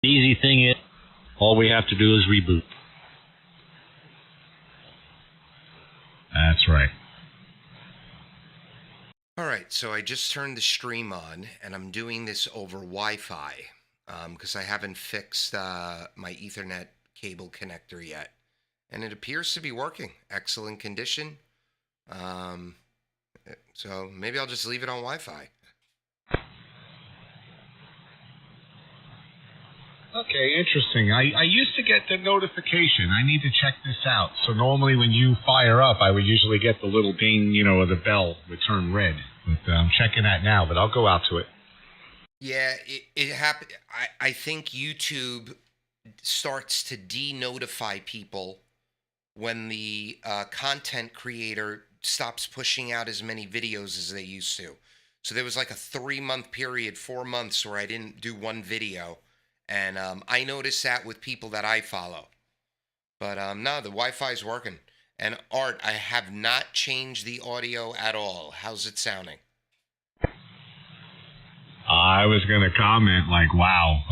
The easy thing is, all we have to do is reboot. That's right. All right, so I just turned the stream on, and I'm doing this over Wi-Fi because I haven't fixed my Ethernet cable connector yet. And it appears to be working. Excellent condition. So maybe I'll just leave it on Wi-Fi. Okay, interesting. I used to get the notification. I need to check this out. So normally when you fire up, I would usually get the little ding, of the bell would turn red. But I'm checking that now, but I'll go out to it. Yeah, it happened. I think YouTube starts to de-notify people when the content creator stops pushing out as many videos as they used to. So there was like a 3-month period, 4 months, where I didn't do one video. And I noticed that with people that I follow. But no, the Wi-Fi is working. And Art, I have not changed the audio at all. How's it sounding? I was going to comment wow,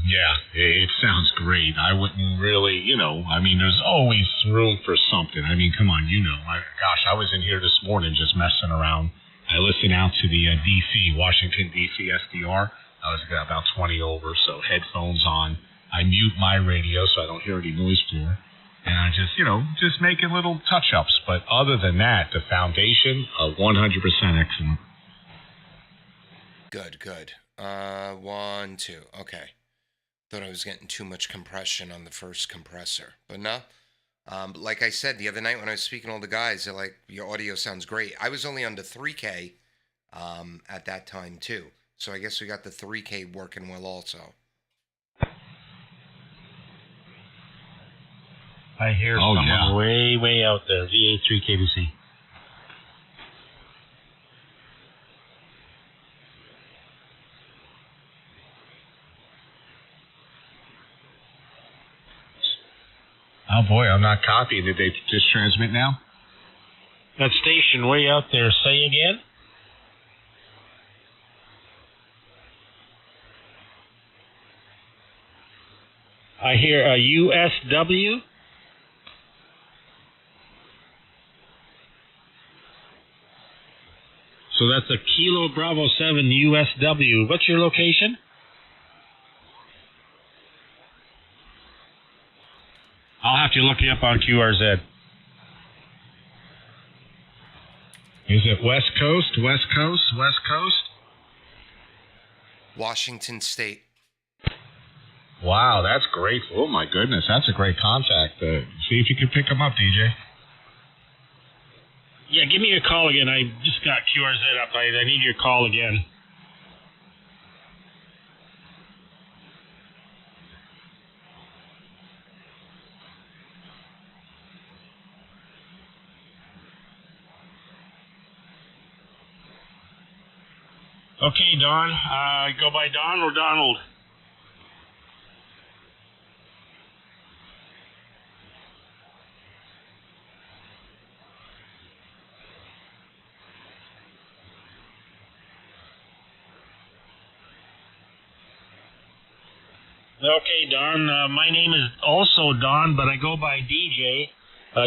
yeah, it sounds great. I wouldn't really, there's always room for something. Come on, I was in here this morning just messing around. I listened out to the DC, Washington, D.C. SDR. I was about 20 over, so headphones on. I mute my radio so I don't hear any noise floor. And I just making little touch-ups. But other than that, the foundation, 100% excellent. Good. 1, 2. Okay. Thought I was getting too much compression on the first compressor. But no. Like I said, the other night when I was speaking to all the guys, they're like, your audio sounds great. I was only under 3K at that time, too. So I guess we got the 3K working well also. I hear someone way out there. VA3K2C. Oh boy, I'm not copying. Did they just transmit now? That station way out there, say again? I hear a USW. So that's a Kilo Bravo 7 USW. What's your location? I'll have to look you up on QRZ. Is it West Coast? West Coast? West Coast? Washington State. Wow, that's great. Oh, my goodness. That's a great contact. See if you can pick them up, DJ. Yeah, give me a call again. I just got QRZ up. I need your call again. Okay, Don. Go by Don or Donald? Okay, Don. My name is also Don, but I go by DJ.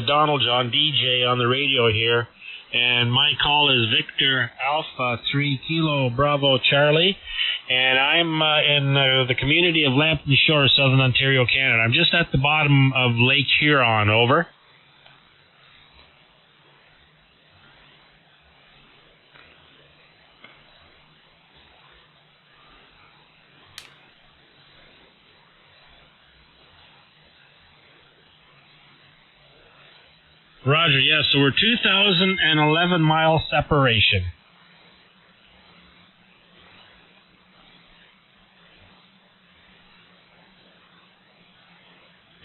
Donald John, DJ on the radio here. And my call is Victor Alpha 3 Kilo Bravo Charlie. And I'm in the community of Lambton Shore, Southern Ontario, Canada. I'm just at the bottom of Lake Huron, over. Roger, yes. So we're 2,011 mile separation.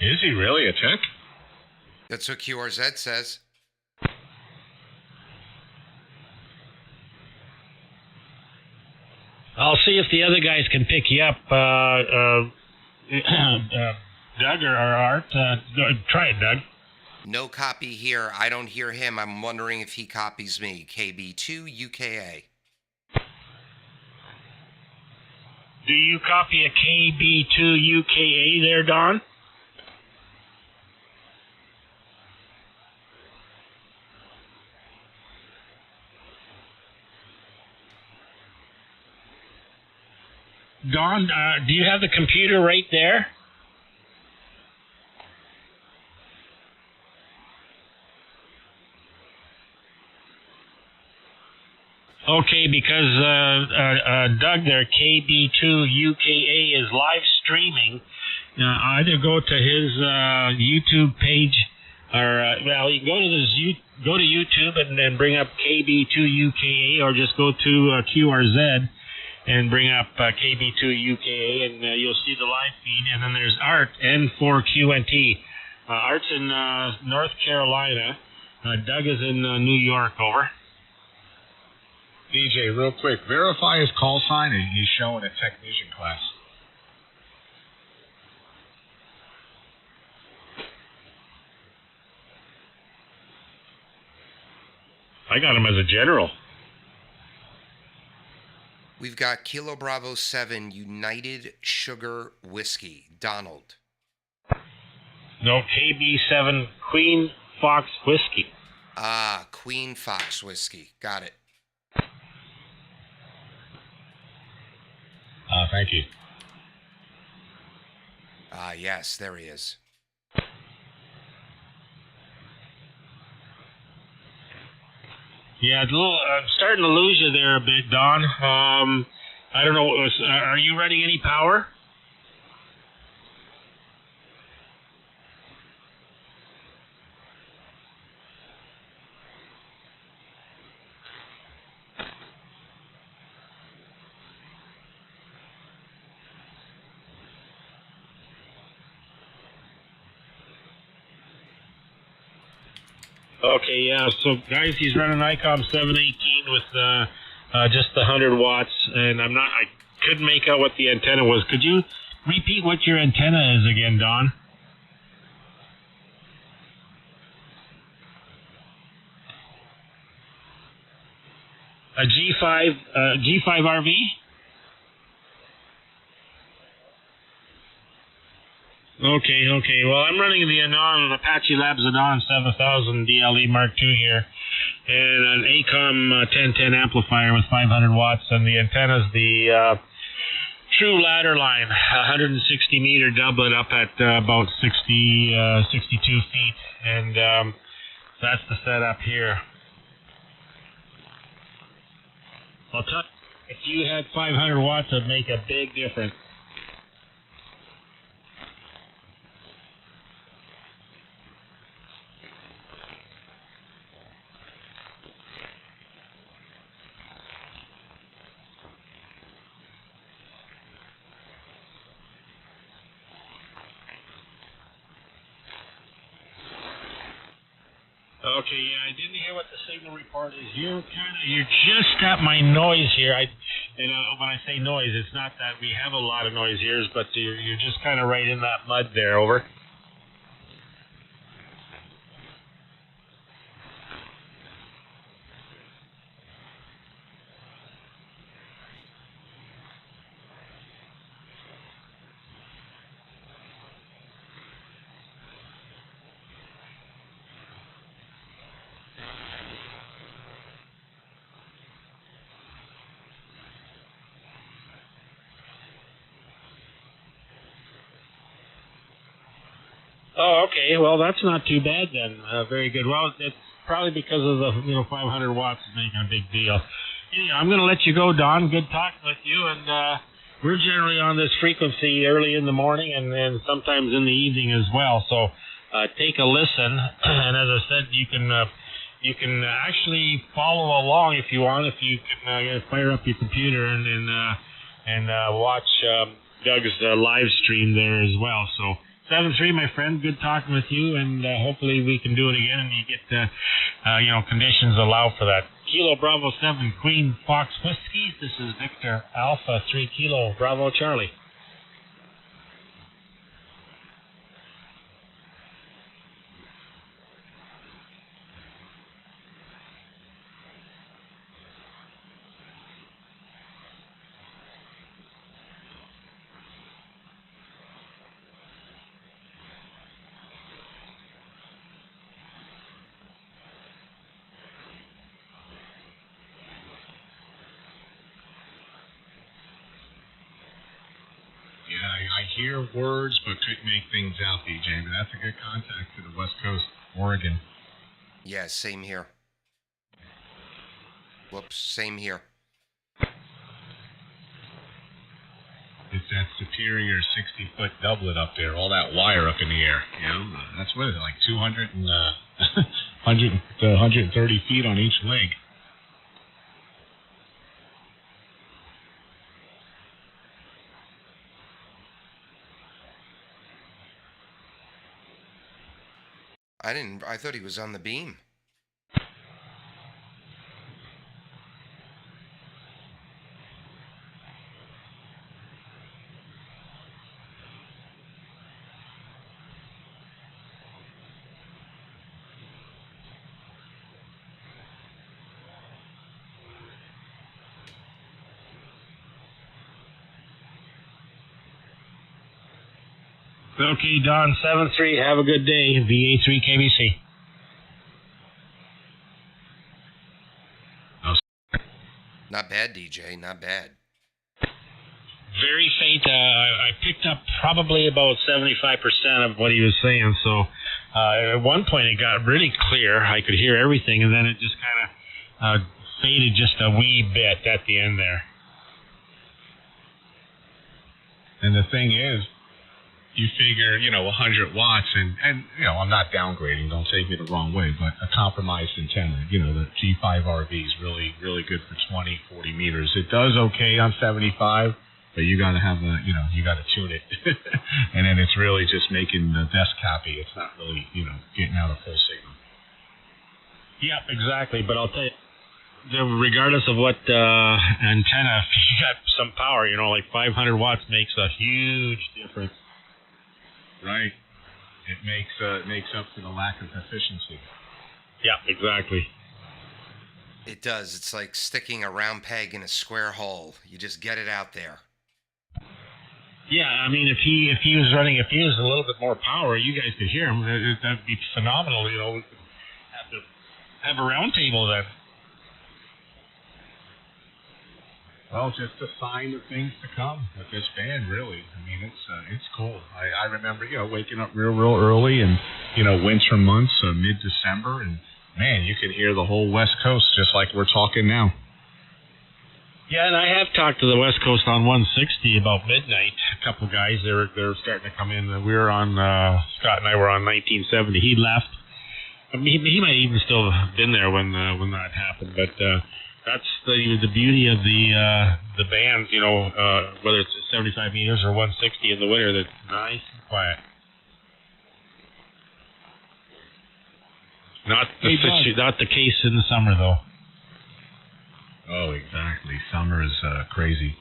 Is he really a tech? That's what QRZ says. I'll see if the other guys can pick you up. Doug or Art. Try it, Doug. No copy here. I don't hear him. I'm wondering if he copies me. KB2UKA. Do you copy a KB2UKA there, Don? Don, do you have the computer right there? Okay, because Doug there, KB2UKA, is live streaming. Either go to his YouTube page, or well, you can go to YouTube and then bring up KB2UKA, or just go to QRZ and bring up KB2UKA, and you'll see the live feed. And then there's Art, N4QNT. Art's in North Carolina. Doug is in New York. Over. DJ, real quick, verify his call sign, and he's showing a technician class. I got him as a general. We've got Kilo Bravo 7 United Sugar Whiskey. Donald. No, KB7 Queen Fox Whiskey. Ah, Queen Fox Whiskey. Got it. Thank you. Ah, yes, there he is. Yeah, it's a little, I'm starting to lose you there a bit, Don. I don't know. Are you running any power? Okay, yeah. So, guys, he's running ICOM 718 with just the 100 watts, and I couldn't make out what the antenna was. Could you repeat what your antenna is again, Don? A G5 RV? Okay. Well, I'm running the ANAN Apache Labs ANAN 7000 DLE Mark II here, and an ACOM 1010 amplifier with 500 watts, and the antenna's the true ladder line, 160 meter doublet up at about 62 feet, and that's the setup here. I'll tell you, if you had 500 watts, it'd make a big difference. Okay, yeah, I didn't hear what the signal report is. You're just got my noise here. When I say noise, it's not that we have a lot of noise here, but you're just kind of right in that mud there. Over. Oh, okay. Well, that's not too bad then. Very good. Well, it's probably because of the 500 watts is making a big deal. Anyhow, I'm going to let you go, Don. Good talking with you, and we're generally on this frequency early in the morning and then sometimes in the evening as well. So take a listen, and as I said, you can actually follow along if you want. If you can fire up your computer and watch Doug's live stream there as well. So. 7-3, my friend. Good talking with you, and hopefully we can do it again, and you get conditions allow for that. Kilo Bravo 7 Queen Fox Whiskey. This is Victor Alpha 3 Kilo Bravo Charlie. hear words but couldn't make things out, DJ. But that's a good contact to the West Coast, Oregon. Yeah, same here. Whoops, same here. It's that superior 60-foot doublet up there, all that wire up in the air. You know, that's what is it, like 200 and 100 to 130 feet on each leg. I thought he was on the beam. Okay, Don, 7-3, have a good day. VA3 KBC. Not bad, DJ, not bad. Very faint. I picked up probably about 75% of what he was saying. So at one point it got really clear. I could hear everything, and then it just kind of faded just a wee bit at the end there. And the thing is, you figure, 100 watts, and I'm not downgrading, don't take me the wrong way, but a compromised antenna, the G5RV is really, really good for 20, 40 meters. It does okay on 75, but you got to have you got to tune it. And then it's really just making the desk happy. It's not really, getting out a full signal. Yeah, exactly. But I'll tell you, regardless of what antenna, if you got some power, like 500 watts makes a huge difference. Right. It makes up for the lack of efficiency. Yeah, exactly. It does. It's like sticking a round peg in a square hole. You just get it out there. Yeah, I mean, if he was a little bit more power, you guys could hear him. That'd be phenomenal. Have a round table then. Well, just a sign of things to come with this band, really. I mean, it's cool. I remember, waking up real early and, winter months, mid-December, and, man, you could hear the whole West Coast just like we're talking now. Yeah, and I have talked to the West Coast on 160 about midnight. A couple of guys, they're starting to come in. We were on, Scott and I were on 1970. He left. I mean, he might even still have been there when that happened, but that's the beauty of the bands, whether it's 75 meters or 160 in the winter, that's nice and quiet. Not the case in the summer, though. Oh, exactly. Summer is crazy.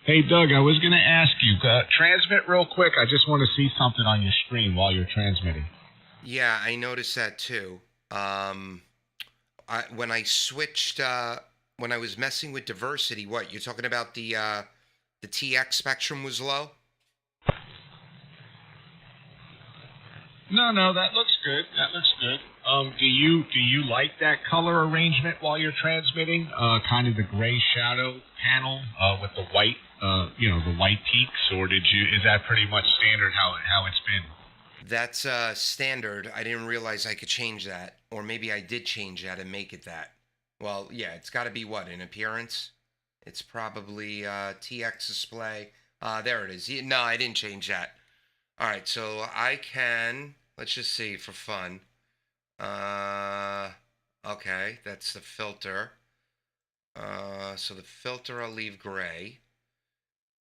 Hey, Doug, I was going to ask you, transmit real quick. I just want to see something on your screen while you're transmitting. Yeah, I noticed that too. When I switched, when I was messing with diversity, what you're talking about, the TX spectrum was low? No, that looks good. Do you like that color arrangement while you're transmitting? Kind of the gray shadow panel with the white, the white peaks, or is that pretty much standard how it's been? That's standard. I didn't realize I could change that, or maybe I did change that and make it that. Well, yeah, it's got to be what, in appearance? It's probably TX display. There it is. No, I didn't change that. All right, so I can, let's just see for fun. Okay, that's the filter. So the filter I'll leave gray.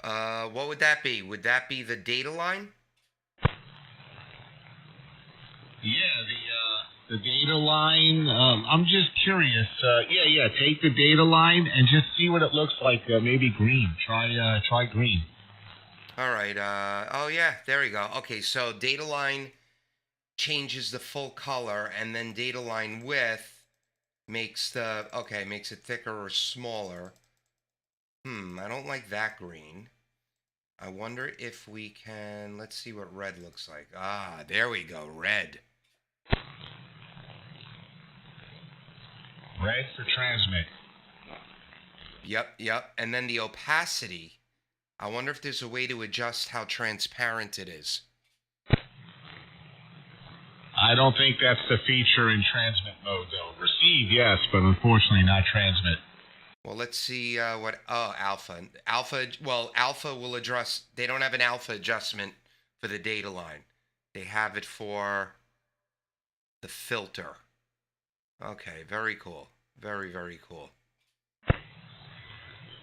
What would that be? Would that be the data line? Yeah, the data line. I'm just curious. Take the data line and just see what it looks like. Maybe green. Try green. All right. Oh yeah, there we go. Okay, so data line changes the full color, and then data line width makes it thicker or smaller. I don't like that green. I wonder if we can. Let's see what red looks like. Ah, there we go. Red. Red for transmit. Yep. And then the opacity I wonder if there's a way to adjust how transparent it is. I don't think that's the feature in transmit mode, though. Receive, yes, but unfortunately not transmit. Well, let's see alpha. Alpha will address, they don't have an alpha adjustment for the data line. They have it for the filter. Okay, very cool. Very, very cool.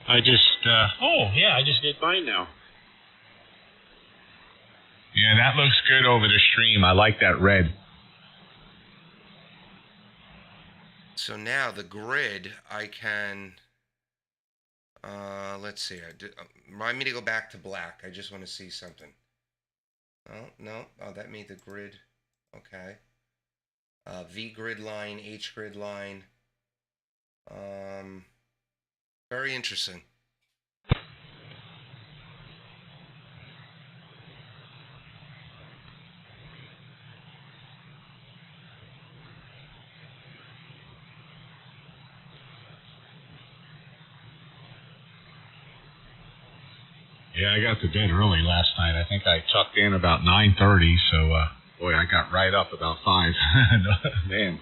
I just I just did mine now. Yeah, that looks good over the stream. I like that red. So now the grid, I can, let's see. Remind me to go back to black. I just want to see something. Oh, no. Oh, that made the grid. Okay. V grid line, H grid line. Very interesting. Yeah, I got to bed early last night. I think I tucked in about 9:30, so boy, I got right up about 5. Man.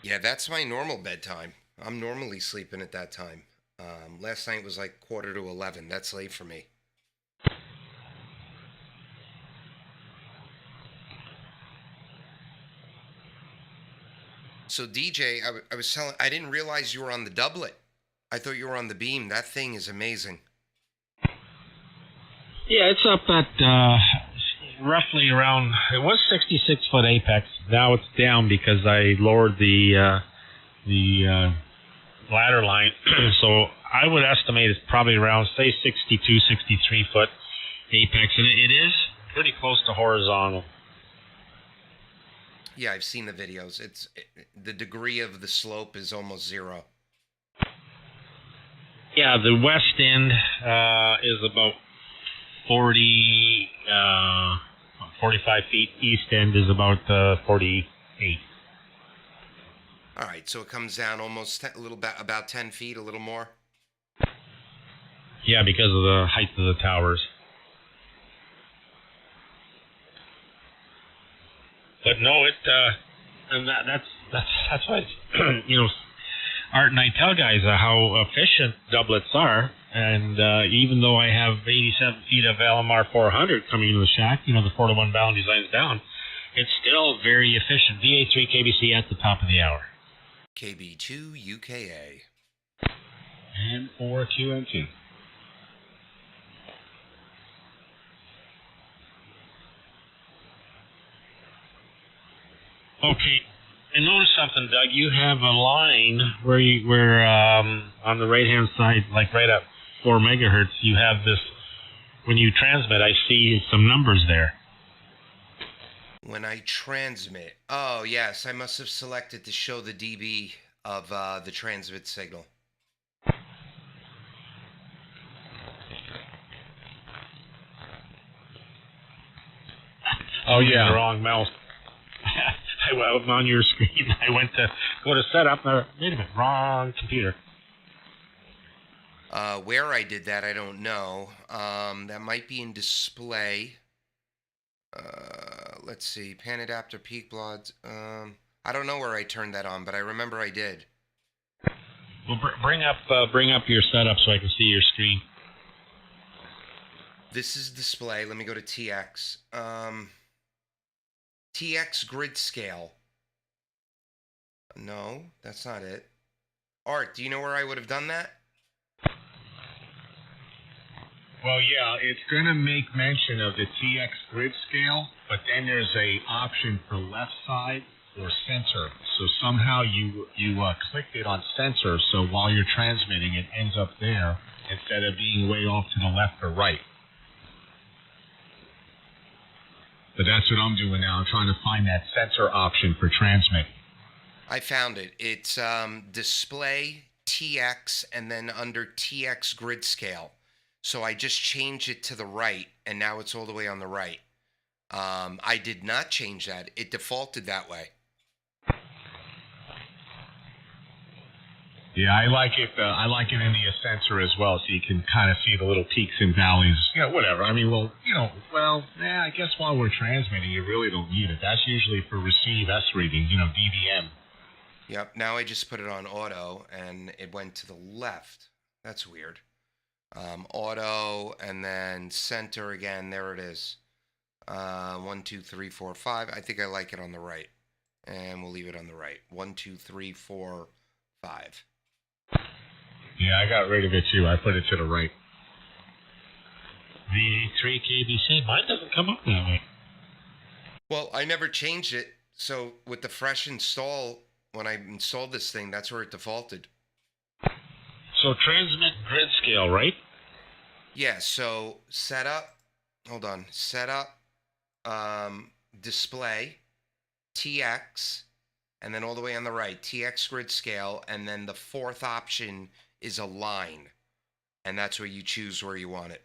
Yeah, that's my normal bedtime. I'm normally sleeping at that time. Last night was like 10:45. That's late for me. So DJ, I was telling, I didn't realize you were on the doublet. I thought you were on the beam. That thing is amazing. Yeah, it's up at roughly around. It was 66-foot apex. Now it's down because I lowered the ladder line. So I would estimate it's probably around, say, 62, 63 foot apex, and it is pretty close to horizontal. Yeah, I've seen the videos. The degree of the slope is almost zero. Yeah, the west end is about 45 feet. East end is about 48. All right, so it comes down almost about 10 feet, a little more. Yeah, because of the height of the towers. But no, and that's why Art and I tell guys how efficient doublets are, and even though I have 87 feet of LMR 400 coming into the shack, the 4-to-1 bound design's down, it's still very efficient. VA3 KBC at the top of the hour. KB2UKA. And 4QM2. Okay, and notice something, Doug. You have a line where on the right-hand side, like right at 4 megahertz, you have this. When you transmit, I see some numbers there. When I transmit, oh yes, I must have selected to show the dB of the transmit signal. Oh yeah, the wrong mouse. I was on your screen. I went to go to setup. Wait a minute, wrong computer. Where I did that, I don't know. That might be in display. Let's see, pan adapter, peak bloods. I don't know where I turned that on, but I remember I did. Well, bring up your setup so I can see your screen. This is display. Let me go to TX. TX grid scale. No, that's not it. Art, do you know where I would have done that? Well, yeah, it's going to make mention of the TX grid scale, but then there's a option for left side or center. So somehow you clicked it on center, so while you're transmitting, it ends up there instead of being way off to the left or right. But that's what I'm doing now. I'm trying to find that center option for transmit. I found it. It's display TX and then under TX grid scale. So I just changed it to the right, and now it's all the way on the right. I did not change that. It defaulted that way. Yeah, I like it. I like it in the sensor as well, so you can kind of see the little peaks and valleys. Whatever. I mean, I guess while we're transmitting, you really don't need it. That's usually for receive S reading, DVM. Yep. Now I just put it on auto, and it went to the left. That's weird. Auto, and then center again. There it is. 1, 2, 3, 4, 5. I think I like it on the right, and we'll leave it on the right. 1, 2, 3, 4, 5. Yeah, I got rid of it too. I put it to the right. VA3 KBC. Mine doesn't come up that way. Well, I never changed it. So with the fresh install, when I installed this thing, that's where it defaulted. So transmit grid scale, right? Yeah. So setup. Hold on. Setup. Display. TX. And then all the way on the right, TX grid scale, and then the fourth option is a line, and that's where you choose where you want it.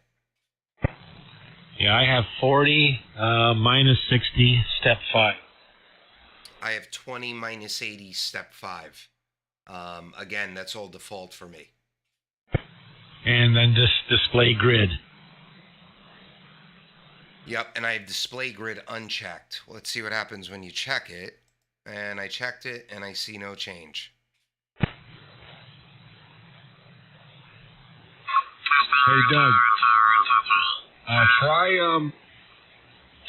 Yeah, I have 40 minus 60 step 5. I have 20 minus 80 step 5. Again, that's all default for me. And then this display grid. Yep, and I have display grid unchecked. Well, let's see what happens when you check it. And I checked it, and I see no change. Hey, Doug.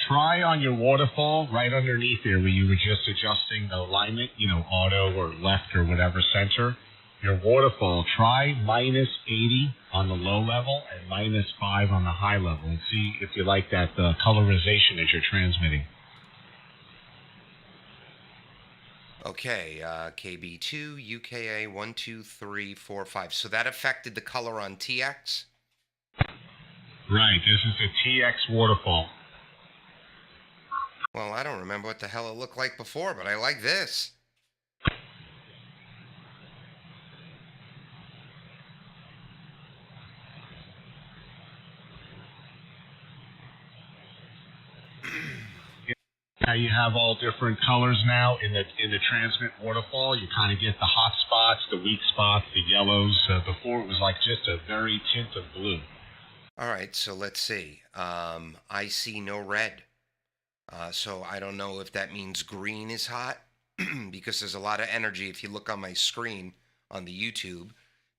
Try on your waterfall right underneath there where you were just adjusting the alignment, auto or left or whatever center. Your waterfall, try minus 80 on the low level and minus 5 on the high level, and see if you like that colorization as you're transmitting. Okay, KB2UKA 1, 2, 3, 4, 5. So that affected the color on TX? Right, this is a TX waterfall. Well, I don't remember what the hell it looked like before, but I like this. How you have all different colors now in the transmit waterfall. You kind of get the hot spots, the weak spots, the yellows. Before it was like just a very tint of blue. All right, so let's see. I see no red. So I don't know if that means green is hot because there's a lot of energy. If you look on my screen on the YouTube,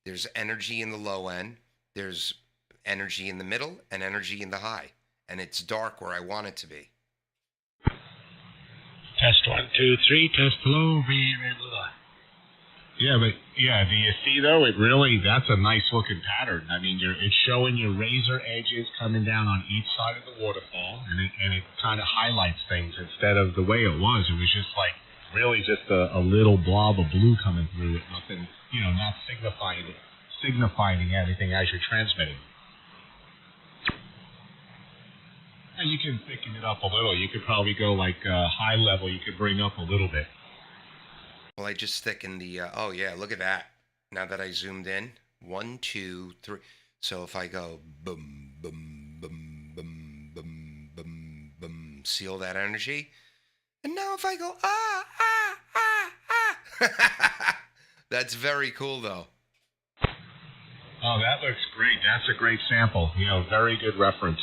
there's energy in the low end, there's energy in the middle, and energy in the high. And it's dark where I want it to be. Test 1, 2, 3. Test low. Yeah, do you see though? That's a nice looking pattern. I mean, it's showing your razor edges coming down on each side of the waterfall, and it kind of highlights things instead of the way it was. It was just like really just a little blob of blue coming through it. Nothing, not signifying anything as you're transmitting. And you can thicken it up a little. You could probably go like high level. You could bring up a little bit. Well, I just thickened the, oh yeah, look at that. Now that I zoomed in, 1, 2, 3. So if I go boom, boom, boom, boom, boom, boom, boom, see all that energy? And now if I go, that's very cool though. Oh, that looks great. That's a great sample. Very good reference.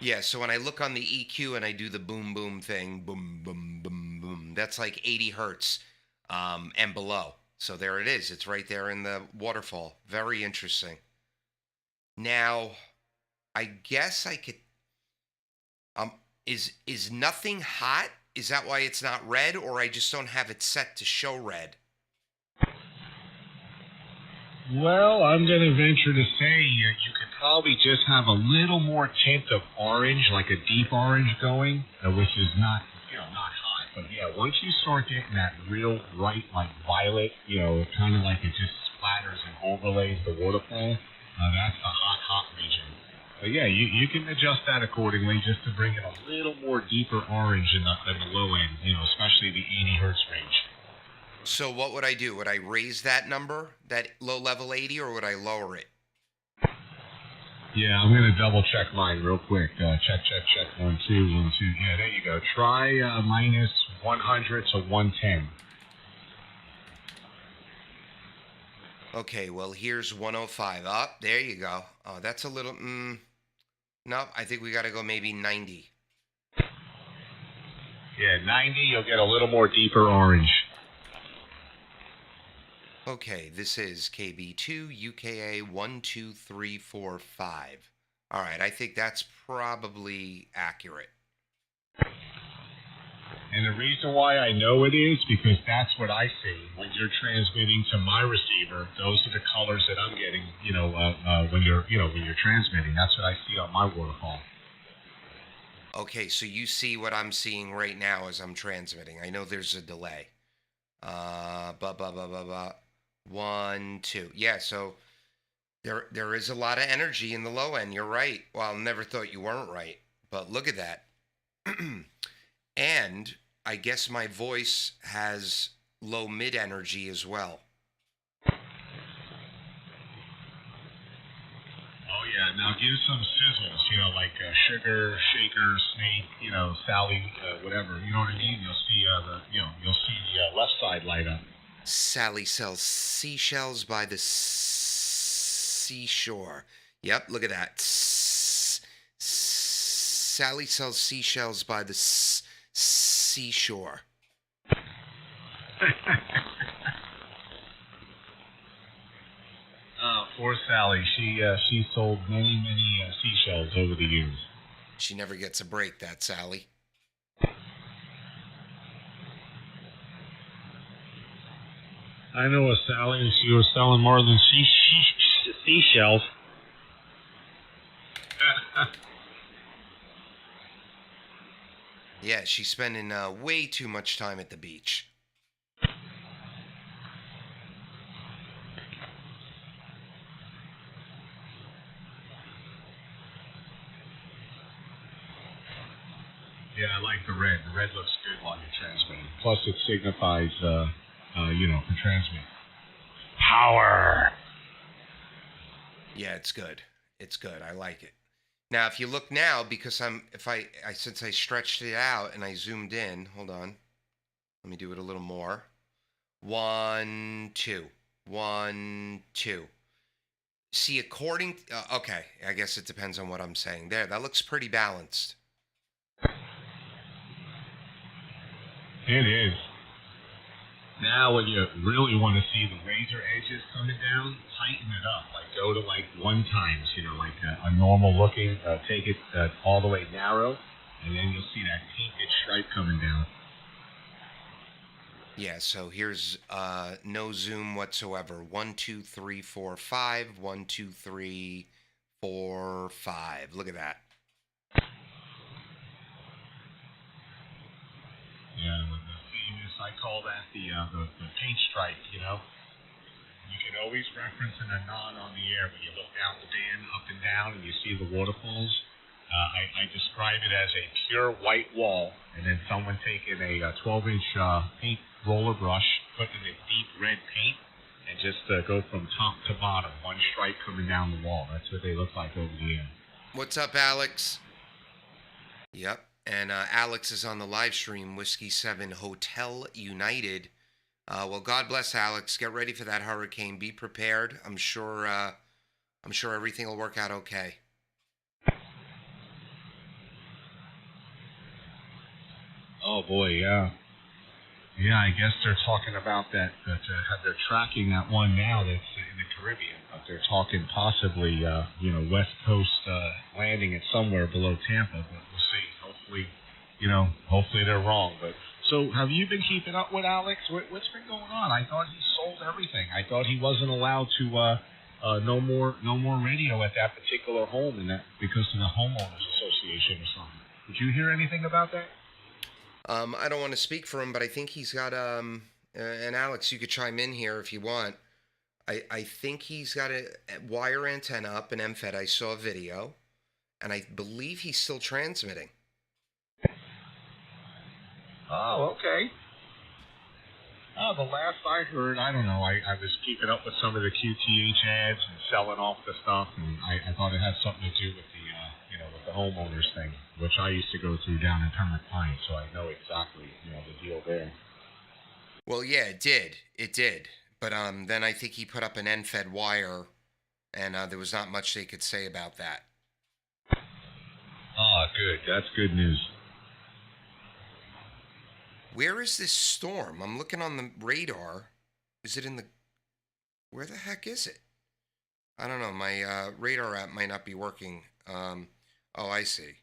Yeah, so when I look on the EQ and I do the boom, boom thing, boom, boom, boom, boom, that's like 80 hertz and below. So there it is. It's right there in the waterfall. Very interesting. Now, I guess I could... Is nothing hot? Is that why it's not red? Or I just don't have it set to show red? Well, I'm going to venture to say you could probably just have a little more tint of orange, like a deep orange going, which is not hot. But yeah, once you start getting that real bright, like violet, kind of like it just splatters and overlays the waterfall, that's the hot region. But yeah, you can adjust that accordingly just to bring it a little more deeper orange in the low end, especially the 80 hertz range. So what would I do? Would I raise that number, that low level 80, or would I lower it? Yeah, I'm going to double check mine real quick. Check. 1, 2, 1, 2. Yeah, there you go. Try minus 100 to 110. Okay, well, here's 105. Up, there you go. Oh, that's a little, nope, I think we got to go maybe 90. Yeah, 90, you'll get a little more deeper orange. Okay, this is KB2UKA 12345. All right, I think that's probably accurate. And the reason why I know it is because that's what I see when you're transmitting to my receiver. Those are the colors that I'm getting. When you're transmitting, that's what I see on my waterfall. Okay, so you see what I'm seeing right now as I'm transmitting. I know there's a delay. 1, 2. Yeah, so there is a lot of energy in the low end. You're right. Well, I never thought you weren't right, but look at that. And I guess my voice has low mid energy as well. Oh yeah, now give some sizzles, like sugar, shaker, snake, Sally, whatever. You know what I mean? You'll see you'll see the left side light up. Sally sells seashells by the seashore. Yep, look at that. Sally sells seashells by the seashore. Poor Sally. She sold many seashells over the years. She never gets a break, that Sally. I know a Sally. She was selling more than seashells. Yeah, she's spending way too much time at the beach. Yeah, I like the red. The red looks good while you're transmitting. Plus, it signifies, for transmit. Power. Yeah, it's good. It's good. I like it. Now, if you look now, because since I stretched it out and I zoomed in, hold on. Let me do it a little more. 1, 2. 1, 2. See, okay, I guess it depends on what I'm saying. There, that looks pretty balanced. It is. Now, when you really want to see the razor edges coming down, tighten it up. Like go to 1 times, like a normal looking. Take it all the way narrow, and then you'll see that painted stripe coming down. Yeah. So here's no zoom whatsoever. 1, 2, 3, 4, 5. 1, 2, 3, 4, 5. Look at that. Yeah, the famous, I call that the paint stripe, You can always reference an ANAN on the air when you look down the dam, up and down, and you see the waterfalls. I describe it as a pure white wall, and then someone taking a 12-inch paint roller brush, putting in a deep red paint, and just go from top to bottom, one stripe coming down the wall. That's what they look like over the air. What's up, Alex? Yep. And Alex is on the live stream, Whiskey 7 Hotel United. Well, God bless Alex. Get ready for that hurricane. Be prepared. I'm sure everything will work out okay. Oh boy, yeah. Yeah, I guess they're talking about that they're tracking that one now that's in the Caribbean. But they're talking possibly, West Coast landing it somewhere below Tampa. But we'll see. Hopefully they're wrong. But so, have you been keeping up with Alex? What's been going on? I thought he sold everything. I thought he wasn't allowed to no more radio at that particular home, and that because of the homeowners association or something. Did you hear anything about that? I don't want to speak for him, but I think he's got and Alex, you could chime in here if you want. I think he's got a wire antenna up in MFED. I saw a video, and I believe he's still transmitting. Oh, okay. The last I heard, I don't know. I was keeping up with some of the QTH ads and selling off the stuff, and I thought it had something to do with the with the homeowners thing, which I used to go through down in Permanent Pine, so I know exactly the deal there. Well, yeah, it did. But then I think he put up an end-fed wire, and there was not much they could say about that. Ah, good. That's good news. Where is this storm? I'm looking on the radar. Is it in the... Where the heck is it? I don't know. My radar app might not be working. Oh, I see.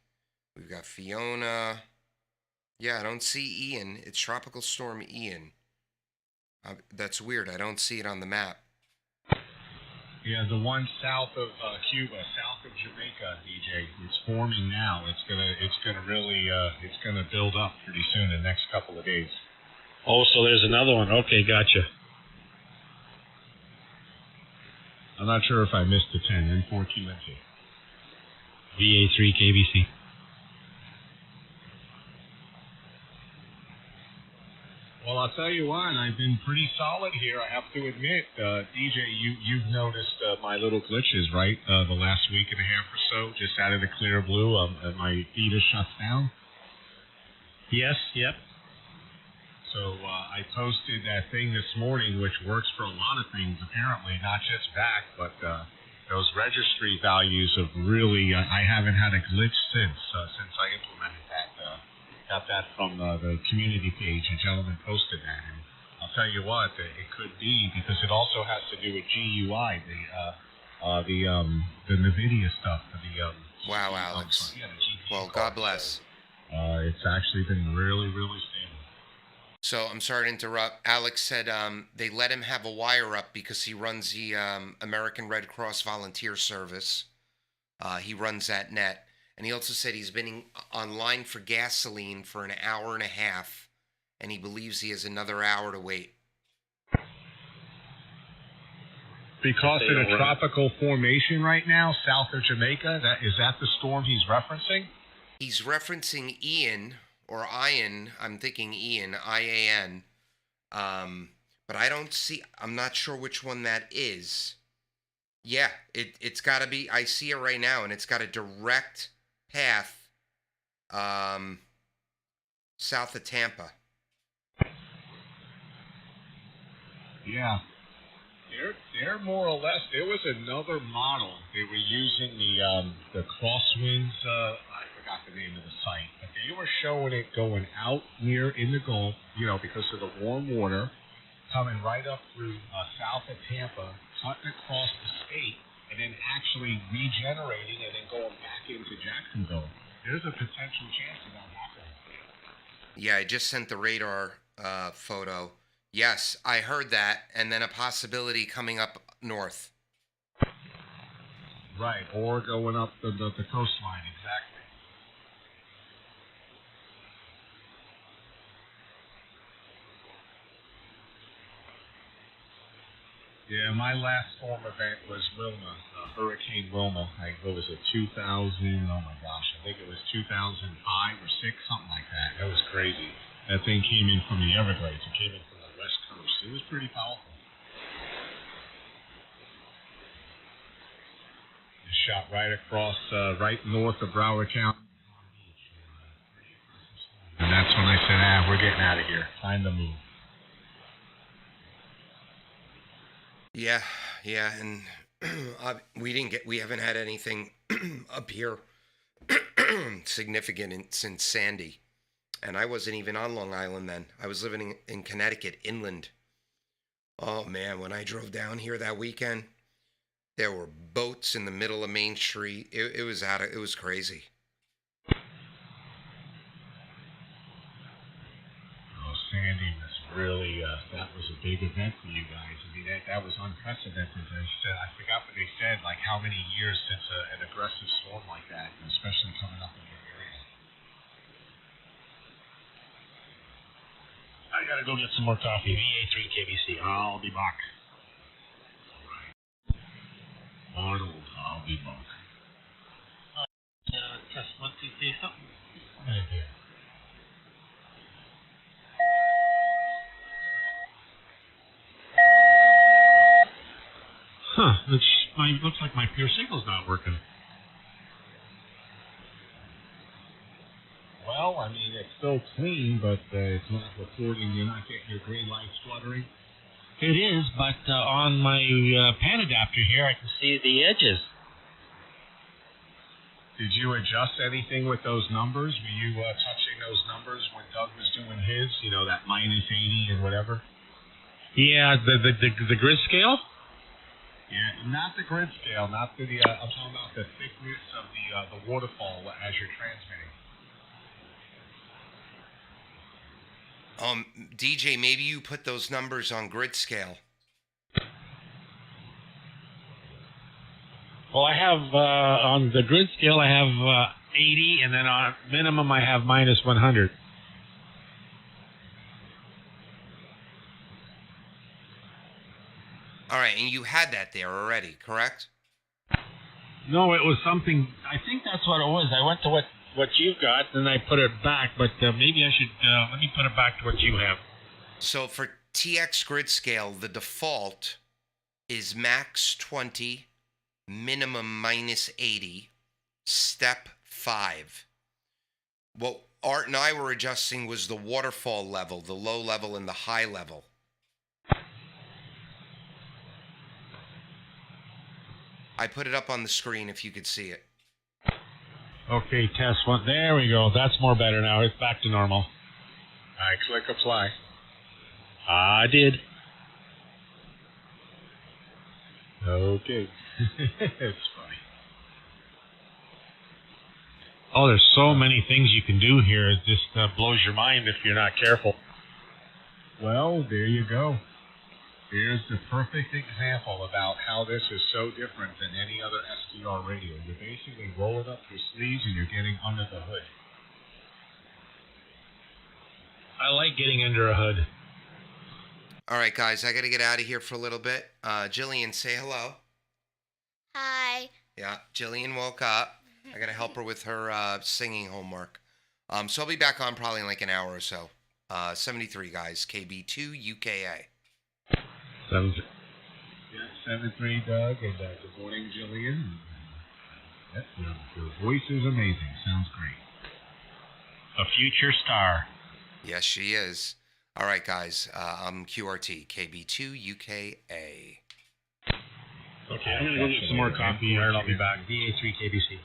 We've got Fiona. Yeah, I don't see Ian. It's Tropical Storm Ian. That's weird. I don't see it on the map. Yeah, the one south of Cuba, south of Jamaica, DJ, it's forming now. It's gonna really, it's gonna build up pretty soon, the next couple of days. Oh, so there's another one. Okay, gotcha. I'm not sure if I missed the 10. N4QNT. VA3 KBC. Well, I'll tell you what, I've been pretty solid here, I have to admit. DJ, you've noticed my little glitches, right? The last week and a half or so, just out of the clear blue, my feed is shut down. Yes, yep. So I posted that thing this morning, which works for a lot of things, apparently, not just back, but those registry values have really, I haven't had a glitch since I implemented that. Got that from the community page. A gentleman posted that, and I'll tell you what, it could be because it also has to do with GUI, the NVIDIA stuff. Wow, Alex. Yeah, the GPU well, card. God bless. It's actually been really, really stable. So I'm sorry to interrupt. Alex said they let him have a wire up because he runs the American Red Cross Volunteer Service. He runs that net. And he also said he's been online for gasoline for an hour and a half, and he believes he has another hour to wait. Because of the tropical formation right now, south of Jamaica, is that the storm he's referencing? He's referencing Ian, or Ian, I'm thinking Ian, I-A-N. But I don't see, I'm not sure which one that is. Yeah, it's got to be, I see it right now, and it's got a direct path south of Tampa. Yeah. They're more or less, there was another model. They were using the crosswinds, I forgot the name of the site, but they were showing it going out near in the Gulf, because of the warm water, coming right up through south of Tampa, cutting across the state, and then actually regenerating and then going back into Jacksonville. There's a potential chance of that happening. Yeah, I just sent the radar photo. Yes, I heard that, and then a possibility coming up north. Right, or going up the coastline, exactly. Yeah, my last storm event was Wilma, Hurricane Wilma. What was it, 2000? Oh my gosh, I think it was 2005 or 6, something like that. That was crazy. That thing came in from the Everglades. It came in from the West Coast. It was pretty powerful. It shot right across, right north of Broward County. And that's when I said, we're getting out of here. Time to move. Yeah, and we haven't had anything up here significant since Sandy, and I wasn't even on Long Island then. I was living in Connecticut, inland. Oh man, when I drove down here that weekend, there were boats in the middle of Main Street. It was crazy. Oh, Sandy was really, that was a big event for you guys. I mean, that was unprecedented. I forgot what they said, like how many years since an aggressive storm like that, especially coming up in your area. I gotta go get some more coffee. VA3 KBC. I'll be back. Arnold, I'll be back. Test 1, 2, 3, something. Thank you. Huh, looks like my pure signal's not working. Well, I mean, it's still clean, but it's not recording. You're not getting your green lights fluttering. It is, but on my pan adapter here, I can see the edges. Did you adjust anything with those numbers? Were you touching those numbers when Doug was doing his? You know, that minus 80 and whatever. Yeah, the grid scale. Yeah, not the grid scale, not the. I'm talking about the thickness of the waterfall as you're transmitting. DJ, maybe you put those numbers on grid scale. Well, I have on the grid scale, I have 80, and then on minimum, I have minus 100. All right, and you had that there already, correct? No, it was something. I think that's what it was. I went to what you've got, and I put it back. But maybe I should let me put it back to what you have. So for TX grid scale, the default is max 20, minimum minus 80, step 5. What Art and I were adjusting was the waterfall level, the low level and the high level. I put it up on the screen if you could see it. Okay, test one. There we go. That's more better now. It's back to normal. I click apply. I did. Okay. It's funny. Oh, there's so many things you can do here. It just blows your mind if you're not careful. Well, there you go. Here's the perfect example about how this is so different than any other SDR radio. You're basically rolling up your sleeves and you're getting under the hood. I like getting under a hood. All right, guys, I got to get out of here for a little bit. Jillian, say hello. Hi. Yeah, Jillian woke up. I got to help her with her singing homework. So I'll be back on probably in like an hour or so. 73, guys, KB2UKA. 7-3, Doug, and good morning, Jillian. Yep, your voice is amazing. Sounds great. A future star. Yes, she is. All right, guys, I'm QRT, KB2UKA. Okay, I'm going to go get some more coffee here, and I'll be back. DA3 KBC.